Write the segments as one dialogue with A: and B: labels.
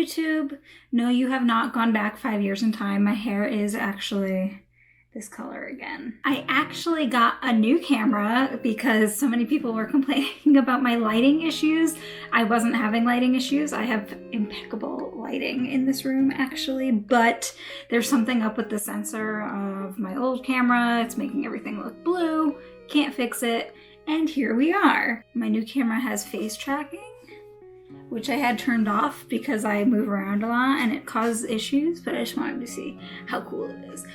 A: YouTube, no, you have not gone back 5 years in time. My hair is actually this color again. I actually got a new camera because so many people were complaining about my lighting issues. I wasn't having lighting issues. I have impeccable lighting in this room actually, but there's something up with the sensor of my old camera. It's making everything look blue. Can't fix it. And here we are. My new camera has face tracking, which I had turned off because I move around a lot and it causes issues, but I just wanted to see how cool it is.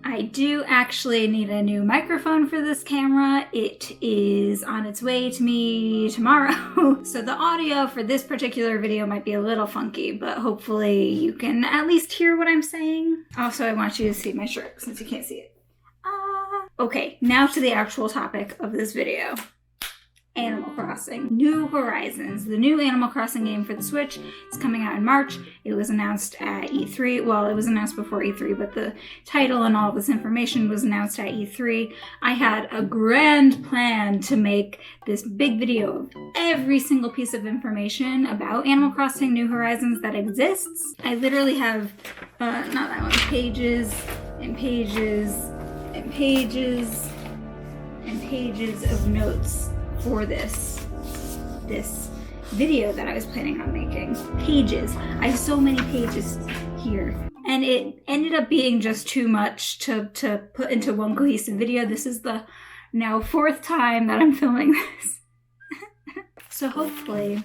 A: I do actually need a new microphone for this camera. It is on its way to me tomorrow. So the audio for this particular video might be a little funky, but hopefully you can at least hear what I'm saying. Also, I want you to see my shirt since you can't see it. Okay, now to the actual topic of this video. Animal Crossing New Horizons, the new Animal Crossing game for the Switch, is coming out in March. It was announced at E3. Well, it was announced before E3, but the title and all this information was announced at E3. I had a grand plan to make this big video of every single piece of information about Animal Crossing New Horizons that exists. I literally have, not that one, pages and pages and pages and pages of notes for this video that I was planning on making. Pages. I have so many pages here. And it ended up being just too much to put into one cohesive video. This is the now 4th time that I'm filming this. So hopefully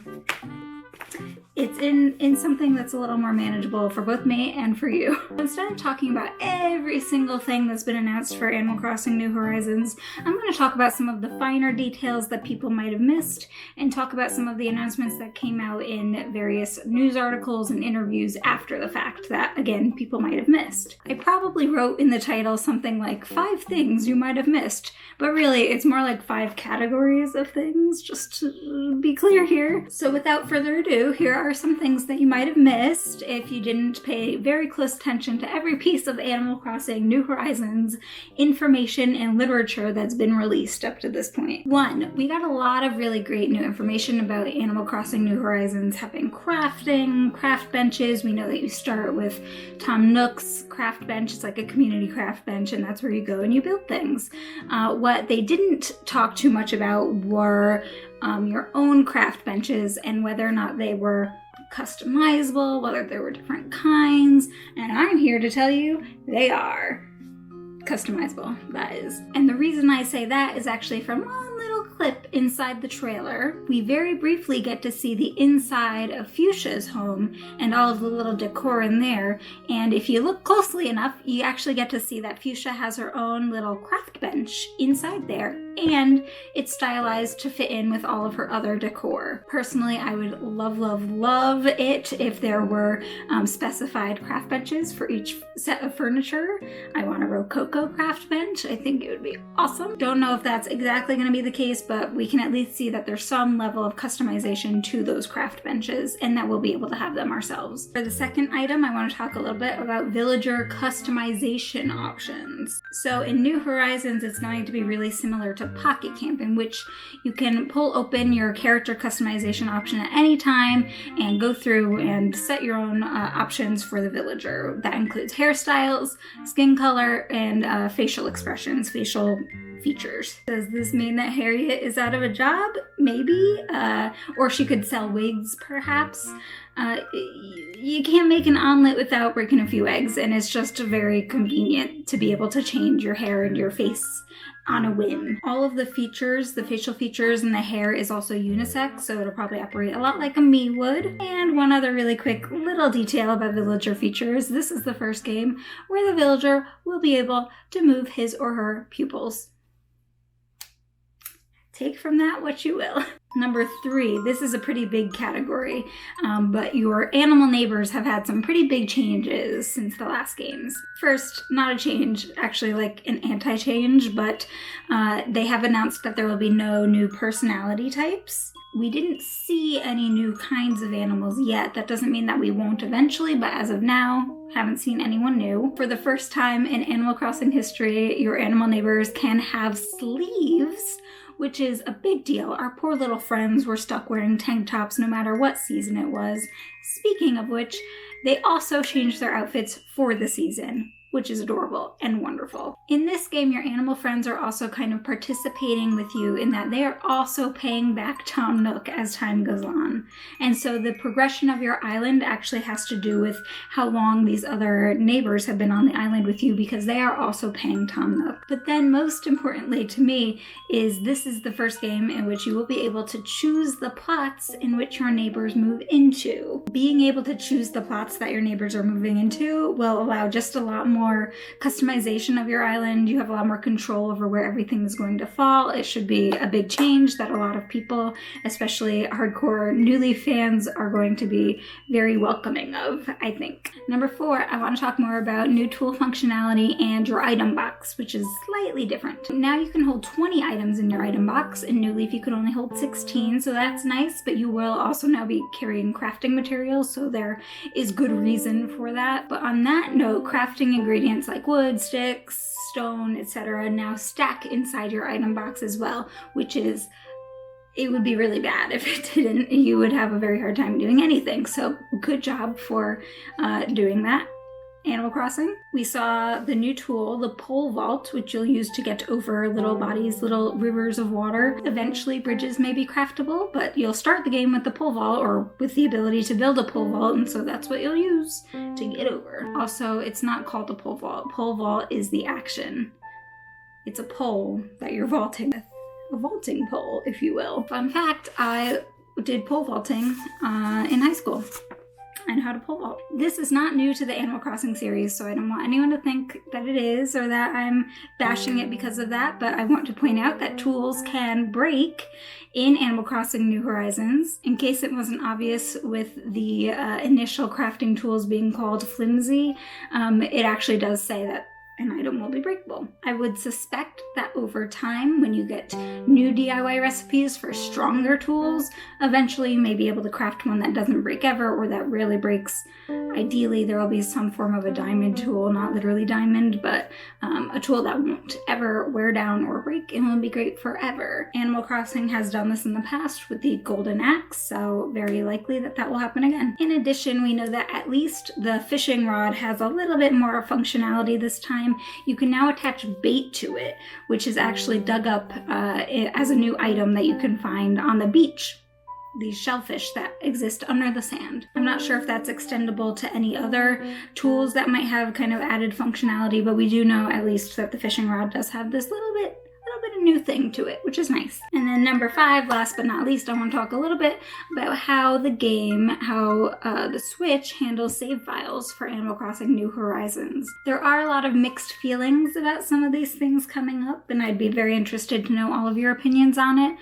A: it's in something that's a little more manageable for both me and for you. Instead of talking about every single thing that's been announced for Animal Crossing New Horizons, I'm going to talk about some of the finer details that people might have missed and talk about some of the announcements that came out in various news articles and interviews after the fact that, again, people might have missed. I probably wrote in the title something like 5 things you might have missed, but really it's more like 5 categories of things, just to be clear here. So without further ado, here are some things that you might have missed if you didn't pay very close attention to every piece of Animal Crossing New Horizons information and literature that's been released up to this point. 1, we got a lot of really great new information about Animal Crossing New Horizons having crafting, craft benches. We know that you start with Tom Nook's craft bench. It's like a community craft bench, and that's where you go and you build things. What they didn't talk too much about were your own craft benches and whether or not they were customizable, whether there were different kinds, and I'm here to tell you they are customizable, that is. And the reason I say that is actually from one little clip inside the trailer. We very briefly get to see the inside of Fuchsia's home and all of the little decor in there, and if you look closely enough, you actually get to see that Fuchsia has her own little craft bench inside there, and it's stylized to fit in with all of her other decor. Personally, I would love it if there were specified craft benches for each set of furniture. I want a Rococo craft bench. I think it would be awesome. Don't know if that's exactly going to be the case, but we can at least see that there's some level of customization to those craft benches and that we'll be able to have them ourselves. For the second item, I want to talk a little bit about villager customization options. So in New Horizons, it's going to be really similar to Pocket Camp, in which you can pull open your character customization option at any time and go through and set your own options for the villager. That includes hairstyles, skin color, and facial expressions, facial features. Does this mean that Harriet is out of a job? Maybe. Or she could sell wigs, perhaps. You can't make an omelet without breaking a few eggs, and it's just very convenient to be able to change your hair and your face on a whim. All of the features, the facial features and the hair is also unisex, so it'll probably operate a lot like a me would. And one other really quick little detail about villager features. This is the first game where the villager will be able to move his or her pupils. Take from that what you will. Number 3, this is a pretty big category, but your animal neighbors have had some pretty big changes since the last games. First, not a change, actually like an anti-change, but they have announced that there will be no new personality types. We didn't see any new kinds of animals yet. That doesn't mean that we won't eventually, but as of now, haven't seen anyone new. For the first time in Animal Crossing history, your animal neighbors can have sleeves which is a big deal. Our poor little friends were stuck wearing tank tops no matter what season it was. Speaking of which, they also changed their outfits for the season, which is adorable and wonderful. In this game, your animal friends are also kind of participating with you in that they are also paying back Tom Nook as time goes on. And so the progression of your island actually has to do with how long these other neighbors have been on the island with you, because they are also paying Tom Nook. But then most importantly to me is this is the first game in which you will be able to choose the plots in which your neighbors move into. Being able to choose the plots that your neighbors are moving into will allow just a lot more customization of your island. You have a lot more control over where everything is going to fall. It should be a big change that a lot of people, especially hardcore New Leaf fans, are going to be very welcoming of, I think. Number 4, I want to talk more about new tool functionality and your item box, which is slightly different. Now you can hold 20 items in your item box. In New Leaf, you could only hold 16, so that's nice, but you will also now be carrying crafting materials, so there is good reason for that. But on that note, crafting ingredients like wood, sticks, stone, etc. now stack inside your item box as well, which is, it would be really bad if it didn't. You would have a very hard time doing anything. So good job for doing that. Animal Crossing. We saw the new tool, the pole vault, which you'll use to get over little bodies, little rivers of water. Eventually bridges may be craftable, but you'll start the game with the pole vault or with the ability to build a pole vault, and so that's what you'll use to get over. Also, it's not called a pole vault. Pole vault is the action. It's a pole that you're vaulting with. A vaulting pole, if you will. Fun fact, I did pole vaulting in high school. And how to pole vault. This is not new to the Animal Crossing series, so I don't want anyone to think that it is or that I'm bashing it because of that, but I want to point out that tools can break in Animal Crossing New Horizons. In case it wasn't obvious with the initial crafting tools being called flimsy, it actually does say that an item will be breakable. I would suspect that over time, when you get new DIY recipes for stronger tools, eventually you may be able to craft one that doesn't break ever or that rarely breaks. Ideally, there will be some form of a diamond tool, not literally diamond, but a tool that won't ever wear down or break and will be great forever. Animal Crossing has done this in the past with the golden axe, so very likely that that will happen again. In addition, we know that at least the fishing rod has a little bit more functionality this time. You can now attach bait to it, which is actually dug up as a new item that you can find on the beach. These shellfish that exist under the sand. I'm not sure if that's extendable to any other tools that might have kind of added functionality, but we do know at least that the fishing rod does have this little bit of new thing to it, which is nice. And then number 5, last but not least, I want to talk a little bit about how the game, the Switch handles save files for Animal Crossing New Horizons. There are a lot of mixed feelings about some of these things coming up, and I'd be very interested to know all of your opinions on it.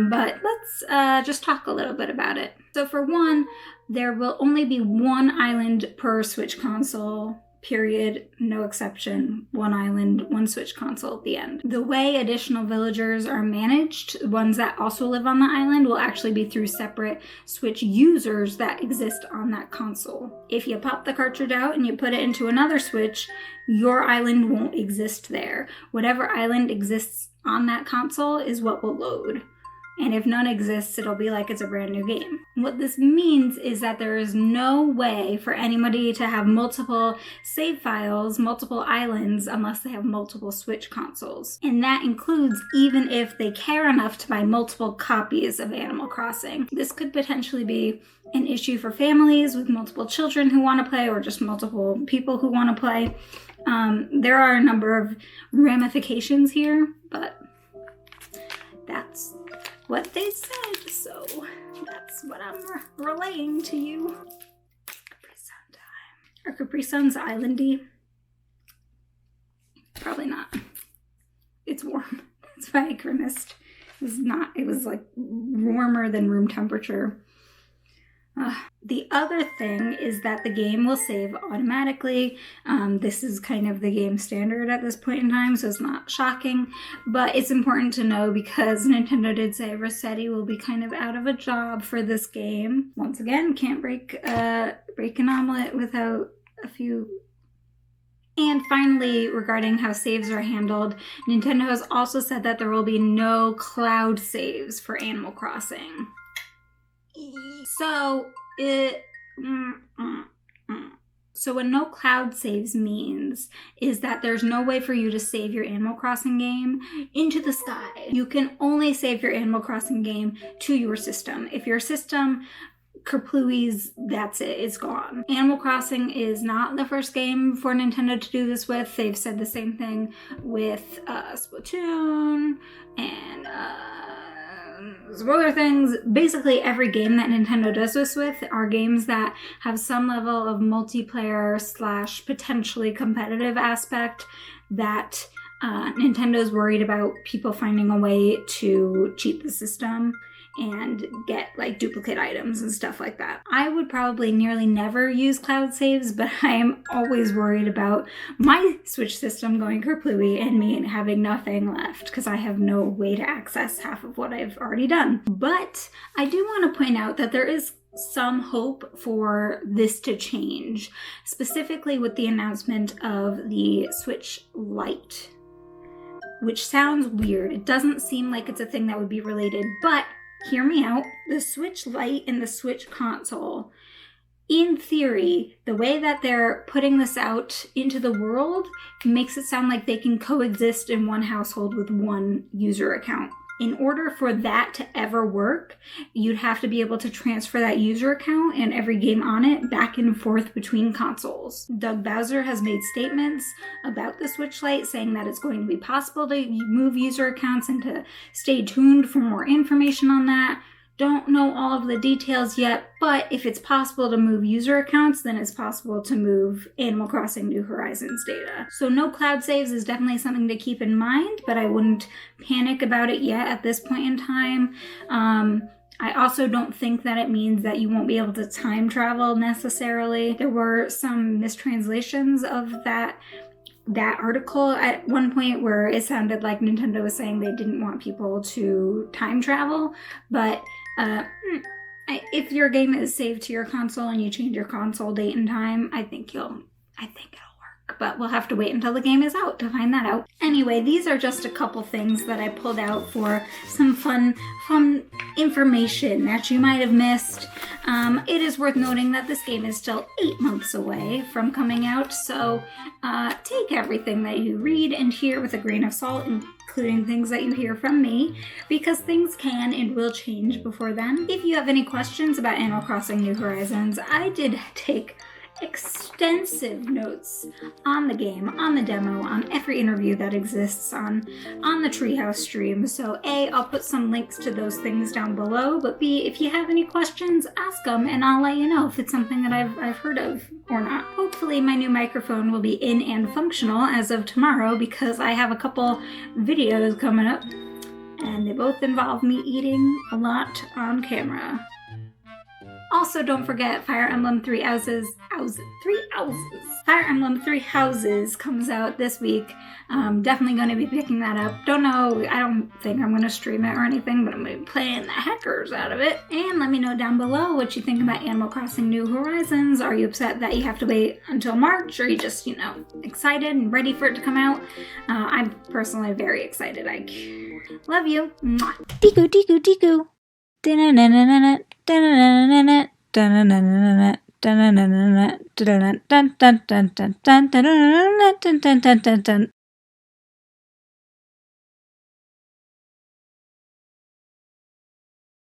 A: But let's just talk a little bit about it. So for one, there will only be one island per Switch console. Period, no exception, one island, one Switch console at the end. The way additional villagers are managed, ones that also live on the island, will actually be through separate Switch users that exist on that console. If you pop the cartridge out and you put it into another Switch, your island won't exist there. Whatever island exists on that console is what will load. And if none exists, it'll be like it's a brand new game. What this means is that there is no way for anybody to have multiple save files, multiple islands, unless they have multiple Switch consoles. And that includes even if they care enough to buy multiple copies of Animal Crossing. This could potentially be an issue for families with multiple children who want to play, or just multiple people who want to play. There are a number of ramifications here, but that's what they said, so that's what I'm relaying to you. Capri Sun time. Are Capri Suns islandy? Probably not. It's warm. That's why I grimaced. It was like warmer than room temperature. The other thing is that the game will save automatically. This is kind of the game standard at this point in time, so it's not shocking, but it's important to know because Nintendo did say Rossetti will be kind of out of a job for this game. Once again, can't break an omelet without a few And finally, regarding how saves are handled, Nintendo has also said that there will be no cloud saves for Animal Crossing. So, So what no cloud saves means is that there's no way for you to save your Animal Crossing game into the sky. You can only save your Animal Crossing game to your system. If your system kerplooies, that's it, it's gone. Animal Crossing is not the first game for Nintendo to do this with. They've said the same thing with Splatoon and some other things. Basically, every game that Nintendo does this with are games that have some level of multiplayer / potentially competitive aspect that Nintendo's worried about people finding a way to cheat the system and get like duplicate items and stuff like that. I would probably nearly never use cloud saves, but I am always worried about my Switch system going kerplooey and me having nothing left because I have no way to access half of what I've already done. But I do want to point out that there is some hope for this to change, specifically with the announcement of the Switch Lite, which sounds weird. It doesn't seem like it's a thing that would be related, but hear me out. The Switch Lite and the Switch console, in theory, the way that they're putting this out into the world makes it sound like they can coexist in one household with one user account. In order for that to ever work, you'd have to be able to transfer that user account and every game on it back and forth between consoles. Doug Bowser has made statements about the Switch Lite saying that it's going to be possible to move user accounts and to stay tuned for more information on that. Don't know all of the details yet, but if it's possible to move user accounts, then it's possible to move Animal Crossing New Horizons data. So no cloud saves is definitely something to keep in mind, but I wouldn't panic about it yet at this point in time. I also don't think that it means that you won't be able to time travel necessarily. There were some mistranslations of that article at one point where it sounded like Nintendo was saying they didn't want people to time travel, but if your game is saved to your console and you change your console date and time, I think it'll work, but we'll have to wait until the game is out to find that out. Anyway, these are just a couple things that I pulled out for some fun information that you might have missed. It is worth noting that this game is still 8 months away from coming out, so take everything that you read and hear with a grain of salt, including things that you hear from me, because things can and will change before then. If you have any questions about Animal Crossing New Horizons, I did take extensive notes on the game, on the demo, on every interview that exists on the Treehouse stream. So A, I'll put some links to those things down below, but B, if you have any questions, ask them and I'll let you know if it's something that I've heard of or not. Hopefully my new microphone will be in and functional as of tomorrow, because I have a couple videos coming up and they both involve me eating a lot on camera. Also, don't forget Fire Emblem Three Houses. Fire Emblem Three Houses comes out this week. Definitely going to be picking that up. Don't know, I don't think I'm going to stream it or anything, but I'm going to be playing the heckers out of it. And let me know down below what you think about Animal Crossing New Horizons. Are you upset that you have to wait until March? Or are you just, excited and ready for it to come out? I'm personally very excited. I love you. Mwah.
B: Diku, diku, diku. Da-na-na-na-na-na, da-na-na-na-na, da-na-na-na-na-na, da-na-na-na-na, da-na-na-na-na, da-na-na-na-na, da-na-na-na-na, da-na-na-na-na, da-na-na-na-na.